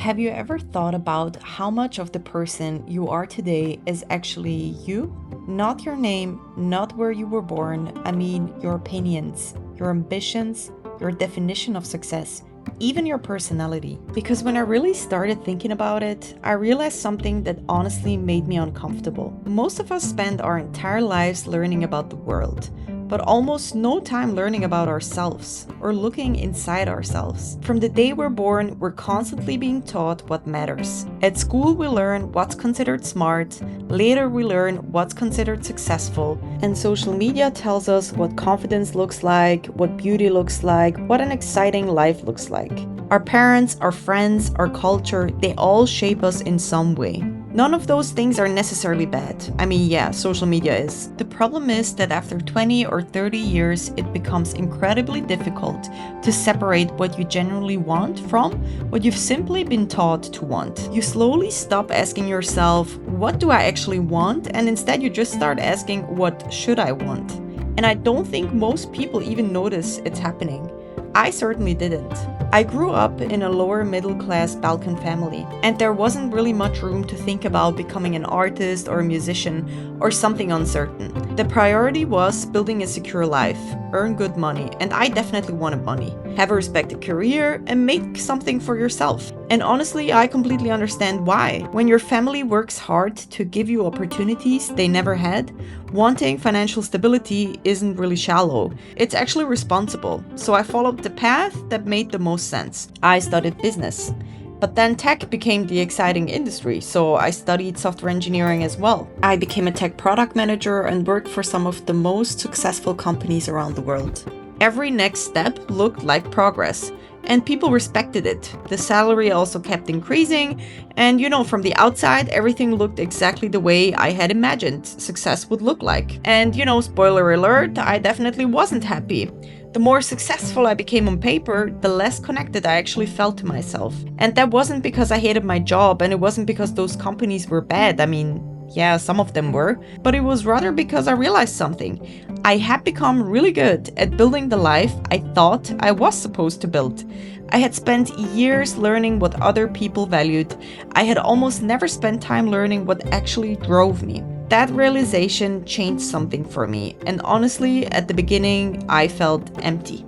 Have you ever thought about how much of the person you are today is actually you? Not your name, not where you were born, I mean your opinions, your ambitions, your definition of success, even your personality. Because when I really started thinking about it, I realized something that honestly made me uncomfortable. Most of us spend our entire lives learning about the world, but almost no time learning about ourselves or looking inside ourselves. From the day we're born, we're constantly being taught what matters. At school, we learn what's considered smart, later we learn what's considered successful, and social media tells us what confidence looks like, what beauty looks like, what an exciting life looks like. Our parents, our friends, our culture, they all shape us in some way. None of those things are necessarily bad. I mean, yeah, social media is. The problem is that after 20 or 30 years, it becomes incredibly difficult to separate what you genuinely want from what you've simply been taught to want. You slowly stop asking yourself, what do I actually want? And instead you just start asking, what should I want? And I don't think most people even notice it's happening. I certainly didn't. I grew up in a lower middle class Balkan family, and there wasn't really much room to think about becoming an artist or a musician or something uncertain. The priority was building a secure life, earn good money, and I definitely wanted money, have a respected career, and make something for yourself. And honestly, I completely understand why. When your family works hard to give you opportunities they never had, wanting financial stability isn't really shallow. It's actually responsible. So I followed the path that made the most sense. I studied business. But then tech became the exciting industry, so I studied software engineering as well. I became a tech product manager and worked for some of the most successful companies around the world. Every next step looked like progress, and people respected it. The salary also kept increasing, and from the outside, everything looked exactly the way I had imagined success would look like. And spoiler alert, I definitely wasn't happy. The more successful I became on paper, the less connected I actually felt to myself. And that wasn't because I hated my job, and it wasn't because those companies were bad. I mean, yeah, some of them were, but it was rather because I realized something. I had become really good at building the life I thought I was supposed to build. I had spent years learning what other people valued. I had almost never spent time learning what actually drove me. That realization changed something for me, and honestly, at the beginning, I felt empty.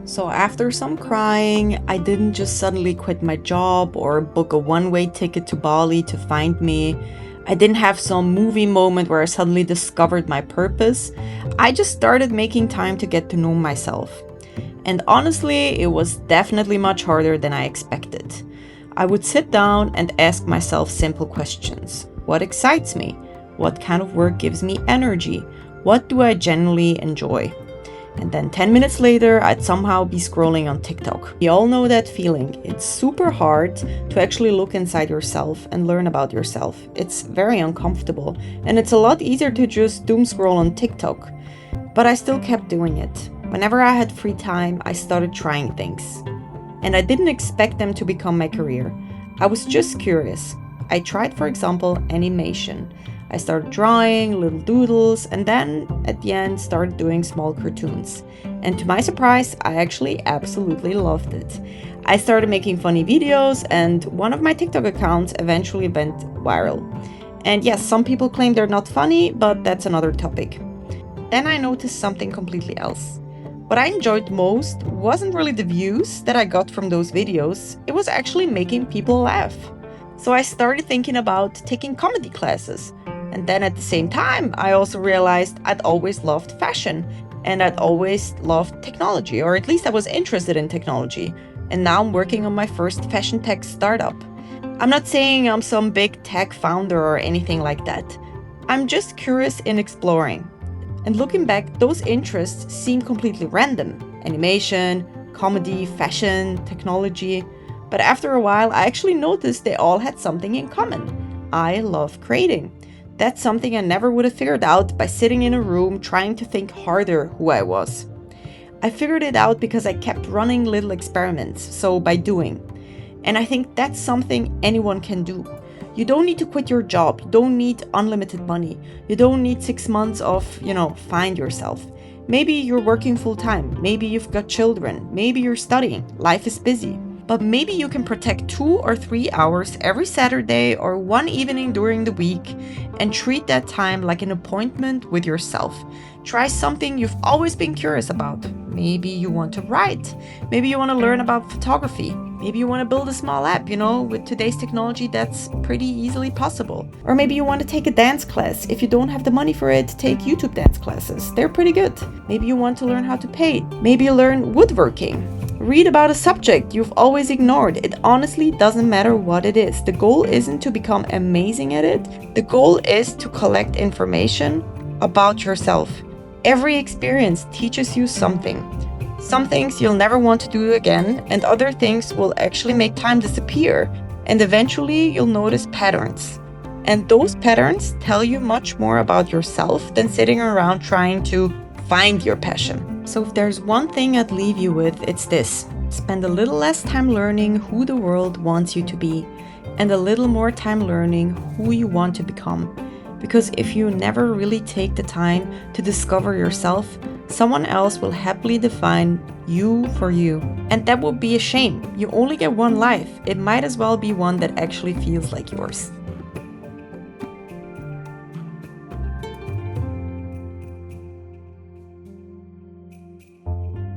So after some crying, I didn't just suddenly quit my job or book a one-way ticket to Bali to find me. I didn't have some movie moment where I suddenly discovered my purpose. I just started making time to get to know myself. And honestly, it was definitely much harder than I expected. I would sit down and ask myself simple questions. What excites me? What kind of work gives me energy? What do I genuinely enjoy? And then 10 minutes later, I'd somehow be scrolling on TikTok. We all know that feeling. It's super hard to actually look inside yourself and learn about yourself. It's very uncomfortable, and it's a lot easier to just doom scroll on TikTok. But I still kept doing it. Whenever I had free time, I started trying things. And I didn't expect them to become my career. I was just curious. I tried, for example, animation. I started drawing little doodles, and then at the end started doing small cartoons. And to my surprise, I actually absolutely loved it. I started making funny videos, and one of my TikTok accounts eventually went viral. And yes, some people claim they're not funny, but that's another topic. Then I noticed something completely else. What I enjoyed most wasn't really the views that I got from those videos, it was actually making people laugh. So I started thinking about taking comedy classes. And then at the same time, I also realized I'd always loved fashion, and I'd always loved technology, or at least I was interested in technology. And now I'm working on my first fashion tech startup. I'm not saying I'm some big tech founder or anything like that. I'm just curious in exploring. And looking back, those interests seem completely random. Animation, comedy, fashion, technology. But after a while, I actually noticed they all had something in common. I love creating. That's something I never would have figured out by sitting in a room trying to think harder who I was. I figured it out because I kept running little experiments, so by doing. And I think that's something anyone can do. You don't need to quit your job, you don't need unlimited money, you don't need 6 months of, find yourself. Maybe you're working full time, maybe you've got children, maybe you're studying, life is busy. but maybe you can protect 2 or 3 hours every Saturday or one evening during the week and treat that time like an appointment with yourself. Try something you've always been curious about. Maybe you want to write. Maybe you want to learn about photography. Maybe you want to build a small app, with today's technology that's pretty easily possible. Or maybe you want to take a dance class. If you don't have the money for it, take YouTube dance classes. They're pretty good. Maybe you want to learn how to paint. Maybe you learn woodworking. Read about a subject you've always ignored. It honestly doesn't matter what it is. The goal isn't to become amazing at it. The goal is to collect information about yourself. Every experience teaches you something. Some things you'll never want to do again, and other things will actually make time disappear. And eventually you'll notice patterns. And those patterns tell you much more about yourself than sitting around trying to find your passion. So if there's one thing I'd leave you with, it's this. Spend a little less time learning who the world wants you to be, and a little more time learning who you want to become. Because if you never really take the time to discover yourself, someone else will happily define you for you. And that would be a shame. You only get one life. It might as well be one that actually feels like yours.